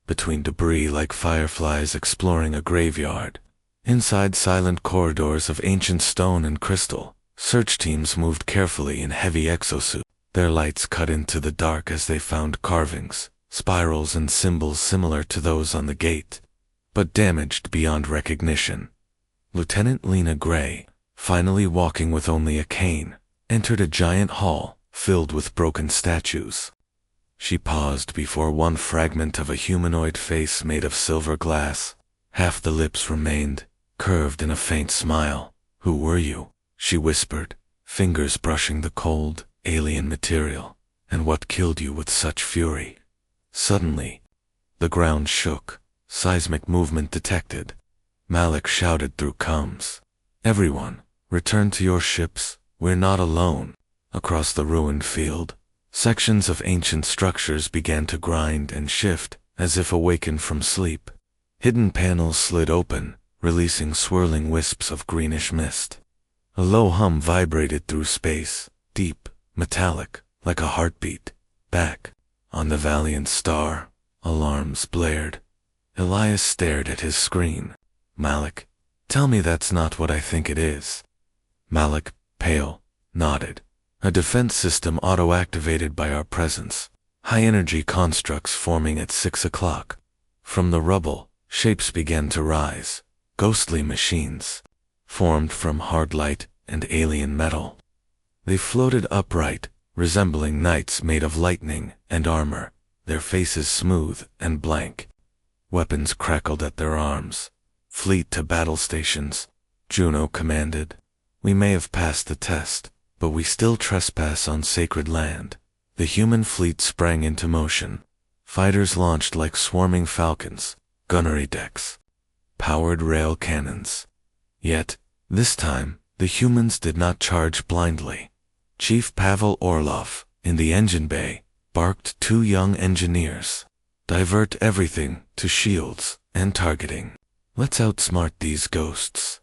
between debris like fireflies exploring a graveyard. Inside silent corridors of ancient stone and crystal, search teams moved carefully in heavy exosuits. Their lights cut into the dark as they found carvings, spirals and symbols similar to those on the gate, but damaged beyond recognition. Lieutenant Lena Gray, finally walking with only a cane, entered a giant hall filled with broken statues. She paused before one fragment of a humanoid face made of silver glass. Half the lips remained, curved in a faint smile. "Who were you?" she whispered, fingers brushing the cold, alien material. "And what killed you with such fury?" Suddenly, the ground shook, seismic movement detected. Malik shouted through comms. "Everyone, return to your ships, we're not alone." Across the ruined field, sections of ancient structures began to grind and shift, as if awakened from sleep. Hidden panels slid open, releasing swirling wisps of greenish mist. A low hum vibrated through space, deep, metallic, like a heartbeat. Back, on the Valiant star, alarms blared. Elias stared at his screen. "Malik, tell me that's not what I think it is." Malik, pale, nodded. "A defense system auto-activated by our presence. High-energy constructs forming at 6 o'clock. From the rubble, shapes began to rise. Ghostly machines, formed from hard light and alien metal. They floated upright, resembling knights made of lightning and armor, their faces smooth and blank. Weapons crackled at their arms. "Fleet to battle stations," Juno commanded. "We may have passed the test, but we still trespass on sacred land." The human fleet sprang into motion. Fighters launched like swarming falcons, gunnery decks, powered rail cannons. Yet, this time, the humans did not charge blindly. Chief Pavel Orlov, in the engine bay, barked 2 young engineers. "Divert everything to shields and targeting. Let's outsmart these ghosts."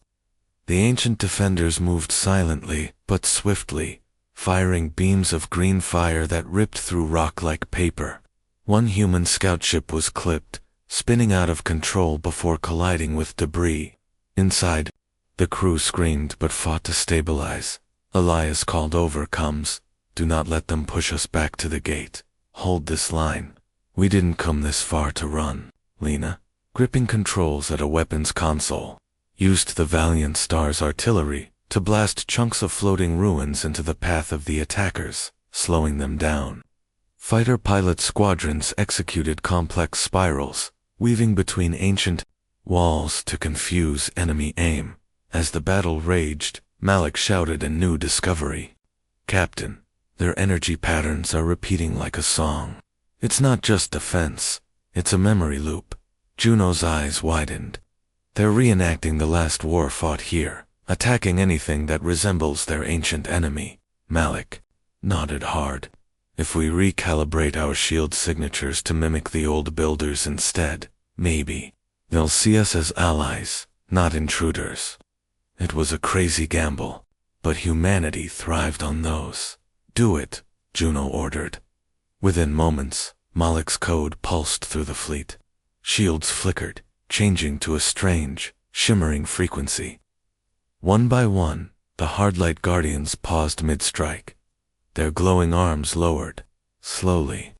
The ancient defenders moved silently but swiftly, firing beams of green fire that ripped through rock like paper. One human scout ship was clipped, spinning out of control before colliding with debris. Inside, the crew screamed but fought to stabilize. Elias called over comms. "Do not let them push us back to the gate. Hold this line. We didn't come this far to run." Lena, gripping controls at a weapons console, used the Valiant Star's artillery to blast chunks of floating ruins into the path of the attackers, slowing them down. Fighter pilot squadrons executed complex spirals, weaving between ancient walls to confuse enemy aim. As the battle raged, Malik shouted a new discovery. "Captain, their energy patterns are repeating like a song. It's not just defense, it's a memory loop." Juno's eyes widened. "They're reenacting the last war fought here, attacking anything that resembles their ancient enemy." Malik nodded hard. "If we recalibrate our shield signatures to mimic the old builders instead, maybe they'll see us as allies, not intruders." It was a crazy gamble, but humanity thrived on those. "Do it," Juno ordered. Within moments, Malik's code pulsed through the fleet. Shields flickered, changing to a strange, shimmering frequency. One by one, the hardlight guardians paused mid-strike. Their glowing arms lowered. Slowly,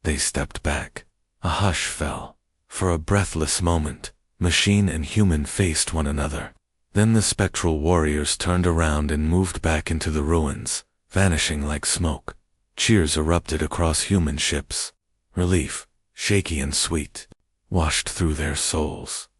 they stepped back. A hush fell. For a breathless moment, machine and human faced one another. Then the spectral warriors turned around and moved back into the ruins, vanishing like smoke. Cheers erupted across human ships. Relief, shaky and sweet, washed through their souls.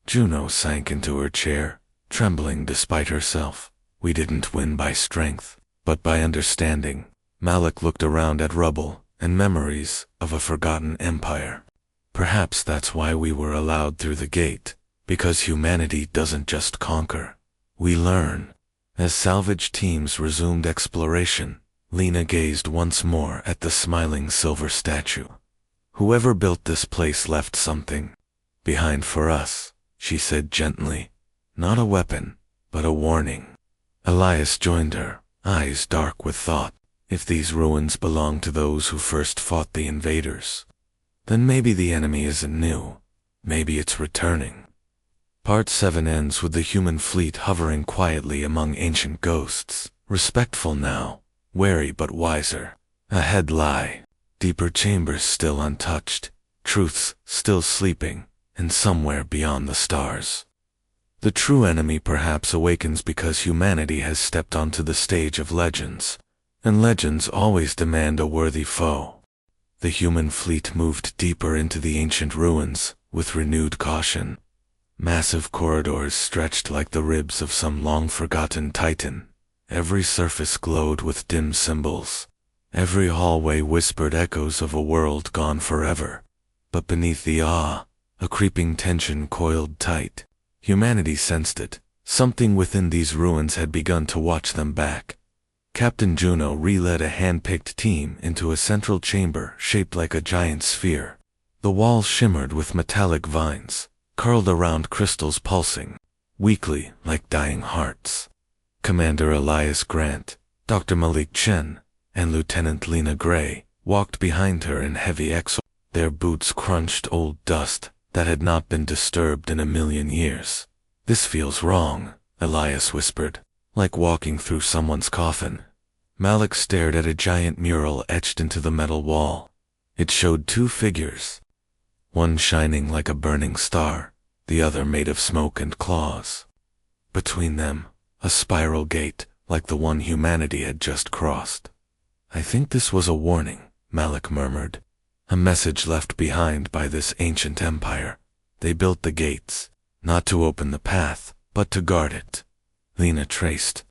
Juno sank into her chair, trembling despite herself. "We didn't win by strength, but by understanding." Malik looked around at rubble and memories of a forgotten empire. "Perhaps that's why we were allowed through the gate, because humanity doesn't just conquer. We learn." As salvage teams resumed exploration, Lena gazed once more at the smiling silver statue. "Whoever built this place left something behind for us," she said gently. "Not a weapon, but a warning." Elias joined her, eyes dark with thought. If these ruins belong to those who first fought the invaders, then maybe the enemy isn't new. Maybe it's returning. Part 7 ends with the human fleet hovering quietly among ancient ghosts, respectful now, wary but wiser. Ahead lie deeper chambers still untouched, truths still sleeping, and somewhere beyond the stars. The true enemy perhaps awakens because humanity has stepped onto the stage of legends, and legends always demand a worthy foe. The human fleet moved deeper into the ancient ruins, with renewed caution. Massive corridors stretched like the ribs of some long-forgotten titan. Every surface glowed with dim symbols, Every hallway whispered echoes of a world gone forever. But beneath the awe, a creeping tension coiled tight. Humanity sensed it. Something within these ruins had begun to watch them back. Captain Juno reled a hand-picked team into a central chamber shaped like a giant sphere. The walls shimmered with metallic vines, curled around crystals pulsing, weakly like dying hearts. Commander Elias Grant, Dr. Malik Chen, and Lieutenant Lena Gray walked behind her in heavy exo. Their boots crunched old dust that had not been disturbed in a million years. "This feels wrong," Elias whispered, "like walking through someone's coffin." Malik stared at a giant mural etched into the metal wall. It showed two figures, one shining like a burning star, the other made of smoke and claws. Between them, a spiral gate like the one humanity had just crossed. "I think this was a warning," Malik murmured. "A message left behind by this ancient empire. They built the gates, not to open the path, but to guard it." Lena traced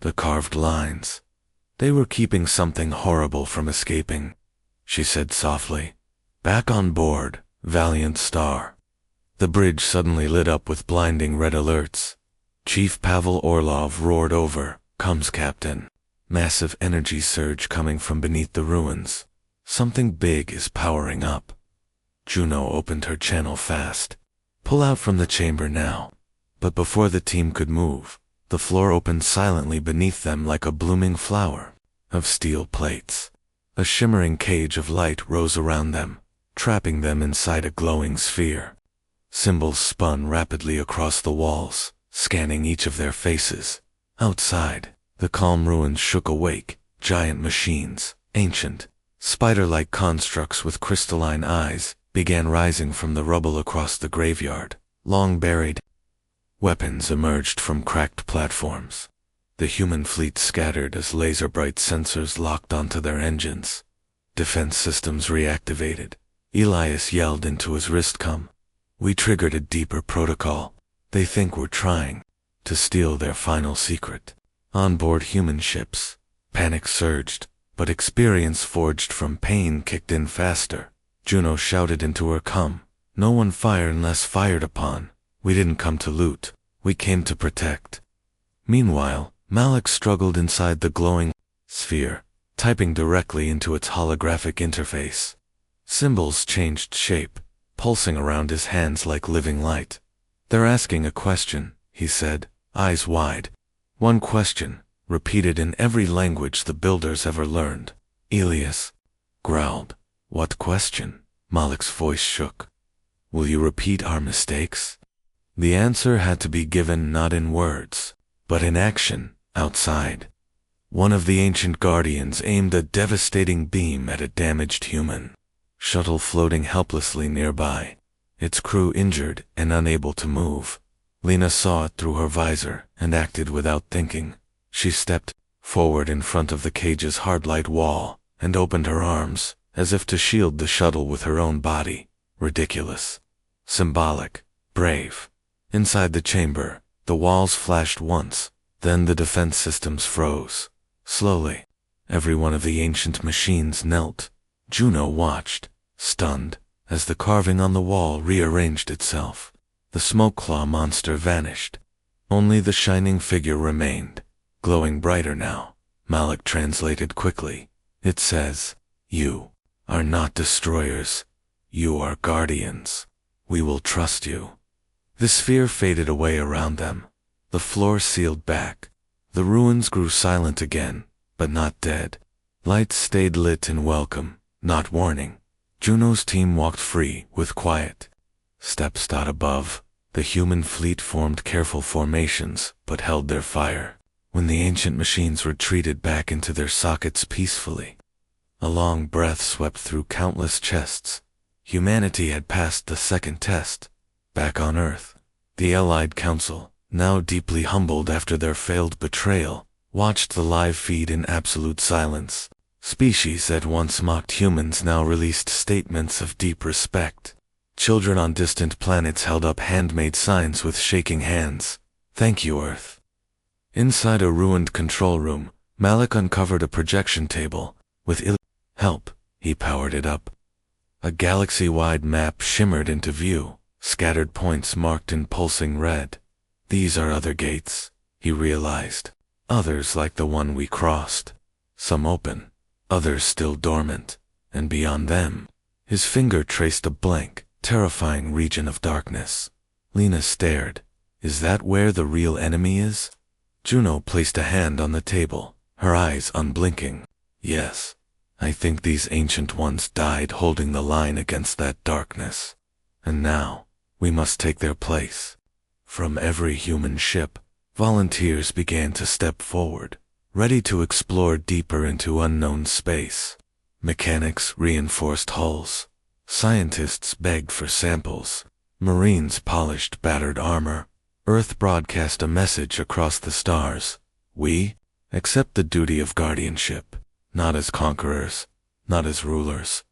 the carved lines. "They were keeping something horrible from escaping," she said softly. "Back on board, Valiant Star." The bridge suddenly lit up with blinding red alerts. Chief Pavel Orlov roared over, "Comes, Captain." Massive energy surge coming from beneath the ruins. Something big is powering up. Juno opened her channel fast. "Pull out from the chamber now." But before the team could move, the floor opened silently beneath them like a blooming flower of steel plates. A shimmering cage of light rose around them, trapping them inside a glowing sphere. Symbols spun rapidly across the walls, scanning each of their faces. Outside, the calm ruins shook awake. Giant machines, ancient, spider-like constructs with crystalline eyes, began rising from the rubble across the graveyard. Long buried weapons emerged from cracked platforms. The human fleet scattered as laser-bright sensors locked onto their engines. Defense systems reactivated. Elias yelled into his wristcom. "We triggered a deeper protocol. They think we're trying to steal their final secret." On board human ships, panic surged, but experience forged from pain kicked in faster. Juno shouted into her comm, "No one fire unless fired upon. We didn't come to loot. We came to protect." Meanwhile, Malik struggled inside the glowing sphere, typing directly into its holographic interface. Symbols changed shape, pulsing around his hands like living light. "They're asking a question," he said, eyes wide. One question, repeated in every language the builders ever learned. Elias growled. "What question?" Malik's voice shook. "Will you repeat our mistakes?" The answer had to be given not in words, but in action. Outside, one of the ancient guardians aimed a devastating beam at a damaged human shuttle floating helplessly nearby, its crew injured and unable to move. Lena saw it through her visor and acted without thinking. She stepped forward in front of the cage's hard light wall and opened her arms, as if to shield the shuttle with her own body. Ridiculous. Symbolic. Brave. Inside the chamber, the walls flashed once, then the defense systems froze. Slowly, every one of the ancient machines knelt. Juno watched, stunned, as the carving on the wall rearranged itself. The smoke claw monster vanished. Only the shining figure remained, glowing brighter now. Malik translated quickly. "It says, 'You are not destroyers. You are guardians. We will trust you.'" The sphere faded away around them. The floor sealed back. The ruins grew silent again, but not dead. Lights stayed lit in welcome, not warning. Juno's team walked free with quiet steps. Above, the human fleet formed careful formations, but held their fire. When the ancient machines retreated back into their sockets peacefully, a long breath swept through countless chests. Humanity had passed the second test. Back on Earth, the Allied Council, now deeply humbled after their failed betrayal, watched the live feed in absolute silence. Species that once mocked humans now released statements of deep respect. Children on distant planets held up handmade signs with shaking hands. "Thank you, Earth." Inside a ruined control room, Malik uncovered a projection table, With help, he powered it up. A galaxy-wide map shimmered into view, scattered points marked in pulsing red. These are other gates, he realized. Others like the one we crossed. Some open, others still dormant, and beyond them, his finger traced a blank, terrifying region of darkness. Lena stared. Is that where the real enemy is? Juno placed a hand on the table, her eyes unblinking. Yes, I think these ancient ones died holding the line against that darkness. And now, we must take their place. From every human ship, volunteers began to step forward, ready to explore deeper into unknown space. Mechanics reinforced hulls. Scientists begged for samples. Marines polished battered armor. Earth broadcast a message across the stars. We accept the duty of guardianship, not as conquerors, not as rulers,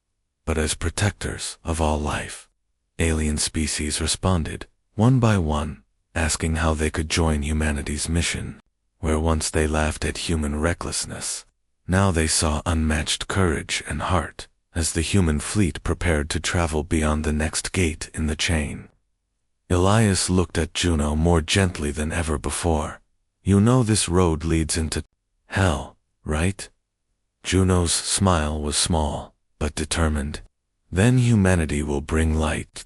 but as protectors of all life. Alien species responded, one by one, asking how they could join humanity's mission. Where once they laughed at human recklessness, now they saw unmatched courage and heart, as the human fleet prepared to travel beyond the next gate in the chain. Elias looked at Juno more gently than ever before. You know this road leads into hell, right? Juno's smile was small, but determined. Then humanity will bring light.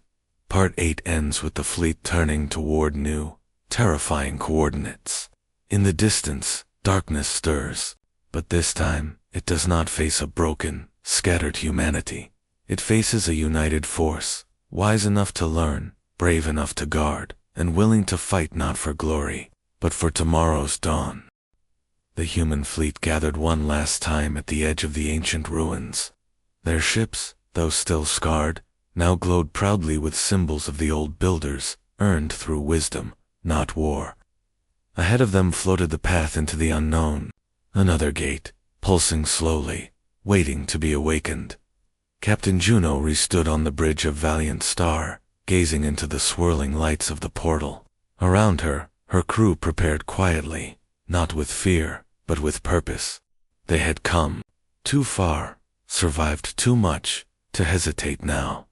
Part 8 ends with the fleet turning toward new, terrifying coordinates. In the distance, darkness stirs, but this time, it does not face a broken, scattered humanity. It faces a united force, wise enough to learn, brave enough to guard, and willing to fight not for glory, but for tomorrow's dawn. The human fleet gathered one last time at the edge of the ancient ruins. Their ships, though still scarred, now glowed proudly with symbols of the old builders, earned through wisdom, not war. Ahead of them floated the path into the unknown, another gate, pulsing slowly, waiting to be awakened. Captain Juno restood on the bridge of Valiant Star, gazing into the swirling lights of the portal. Around her, her crew prepared quietly, not with fear, but with purpose. They had come too far, survived too much, to hesitate now.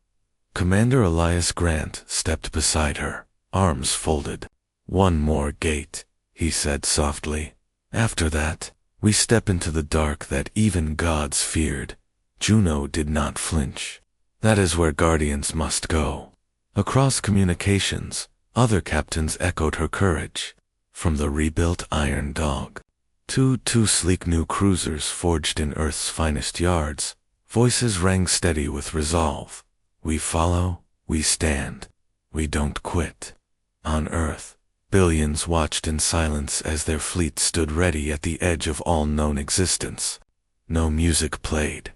Commander Elias Grant stepped beside her, arms folded. One more gate, he said softly. After that, we step into the dark that even gods feared. Juno did not flinch. That is where guardians must go. Across communications, other captains echoed her courage. From the rebuilt Iron Dog to two sleek new cruisers forged in Earth's finest yards, voices rang steady with resolve. We follow, we stand, we don't quit. On Earth, billions watched in silence as their fleet stood ready at the edge of all known existence. No music played,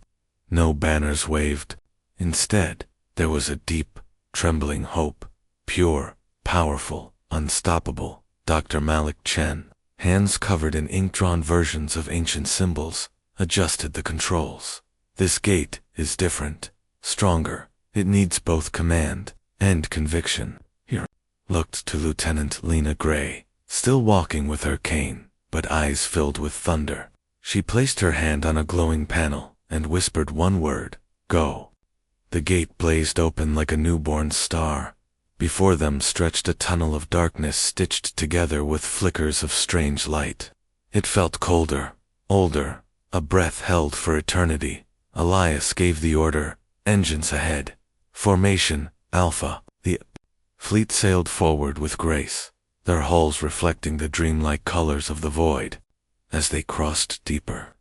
no banners waved. Instead, there was a deep, trembling hope, pure, powerful, unstoppable. Dr. Malik Chen, hands covered in ink-drawn versions of ancient symbols, adjusted the controls. This gate is different, stronger. It needs both command and conviction. Here, looked to Lieutenant Lena Gray, still walking with her cane, but eyes filled with thunder. She placed her hand on a glowing panel and whispered one word, go. The gate blazed open like a newborn star. Before them stretched a tunnel of darkness stitched together with flickers of strange light. It felt colder, older, a breath held for eternity. Elias gave the order, engines ahead. Formation, Alpha. The fleet sailed forward with grace, their hulls reflecting the dreamlike colors of the void. As they crossed deeper,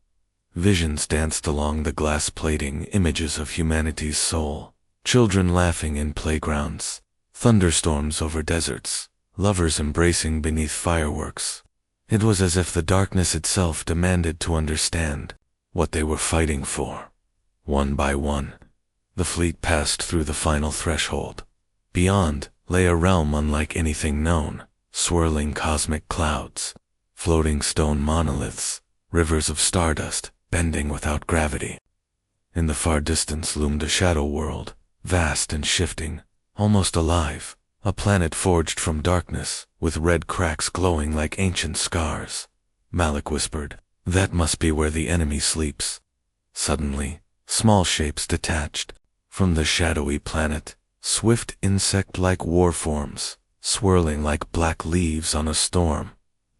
visions danced along the glass plating, images of humanity's soul. Children laughing in playgrounds, thunderstorms over deserts, lovers embracing beneath fireworks. It was as if the darkness itself demanded to understand what they were fighting for. One by one, the fleet passed through the final threshold. Beyond lay a realm unlike anything known, swirling cosmic clouds, floating stone monoliths, rivers of stardust bending without gravity. In the far distance loomed a shadow world, vast and shifting, almost alive, a planet forged from darkness, with red cracks glowing like ancient scars. Malik whispered, that must be where the enemy sleeps. Suddenly, small shapes detached from the shadowy planet, swift insect-like war forms, swirling like black leaves on a storm.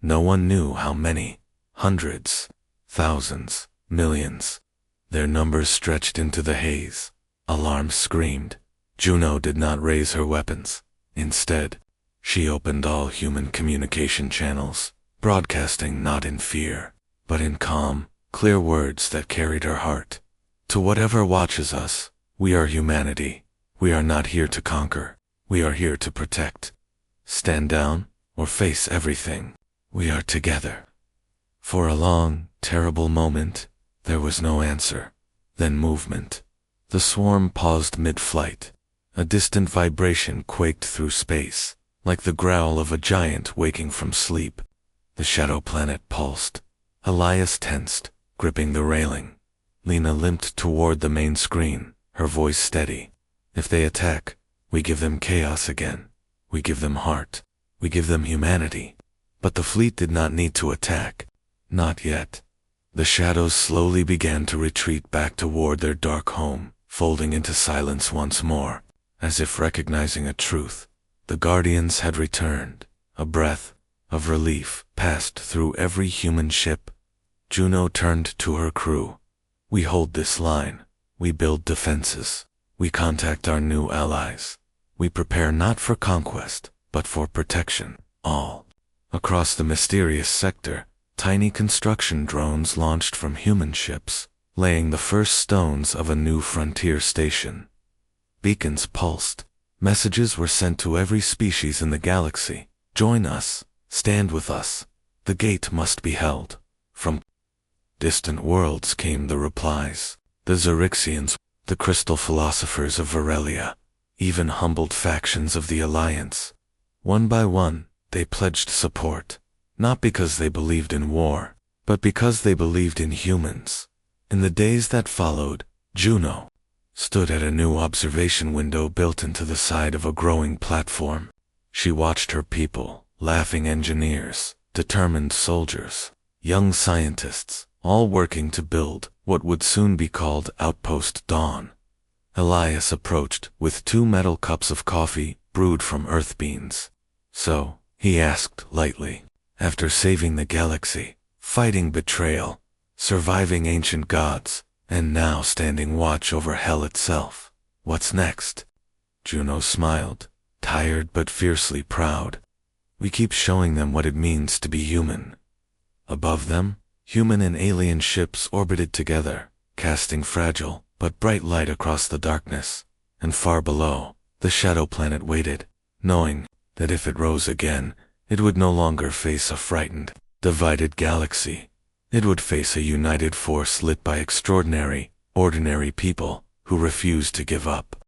No one knew how many. Hundreds, thousands, millions. Their numbers stretched into the haze. Alarm screamed. Juno did not raise her weapons. Instead, she opened all human communication channels, broadcasting not in fear, but in calm, clear words that carried her heart. To whatever watches us, we are humanity. We are not here to conquer. We are here to protect. Stand down or face everything. We are together. For a long, terrible moment, there was no answer. Then movement. The swarm paused mid-flight. A distant vibration quaked through space, like the growl of a giant waking from sleep. The shadow planet pulsed. Elias tensed, gripping the railing. Lena limped toward the main screen, her voice steady. If they attack, we give them chaos again. We give them heart. We give them humanity. But the fleet did not need to attack. Not yet. The shadows slowly began to retreat back toward their dark home, folding into silence once more. As if recognizing a truth, the Guardians had returned. A breath of relief passed through every human ship. Juno turned to her crew. We hold this line. We build defenses. We contact our new allies. We prepare not for conquest, but for protection. All. Across the mysterious sector, tiny construction drones launched from human ships, laying the first stones of a new frontier station. Beacons pulsed. Messages were sent to every species in the galaxy. Join us. Stand with us. The gate must be held. From distant worlds came the replies. The Xerixians, the crystal philosophers of Varelia, even humbled factions of the Alliance. One by one, they pledged support, not because they believed in war, but because they believed in humans. In the days that followed, Juno stood at a new observation window built into the side of a growing platform. She watched her people, laughing engineers, determined soldiers, young scientists, all working to build what would soon be called Outpost Dawn. Elias approached with 2 metal cups of coffee brewed from earth beans. So, he asked lightly, after saving the galaxy, fighting betrayal, surviving ancient gods, and now standing watch over hell itself, what's next? Juno smiled, tired but fiercely proud. We keep showing them what it means to be human. Above them, human and alien ships orbited together, casting fragile but bright light across the darkness. And far below, the shadow planet waited, knowing that if it rose again, it would no longer face a frightened, divided galaxy. It would face a united force lit by extraordinary, ordinary people who refused to give up.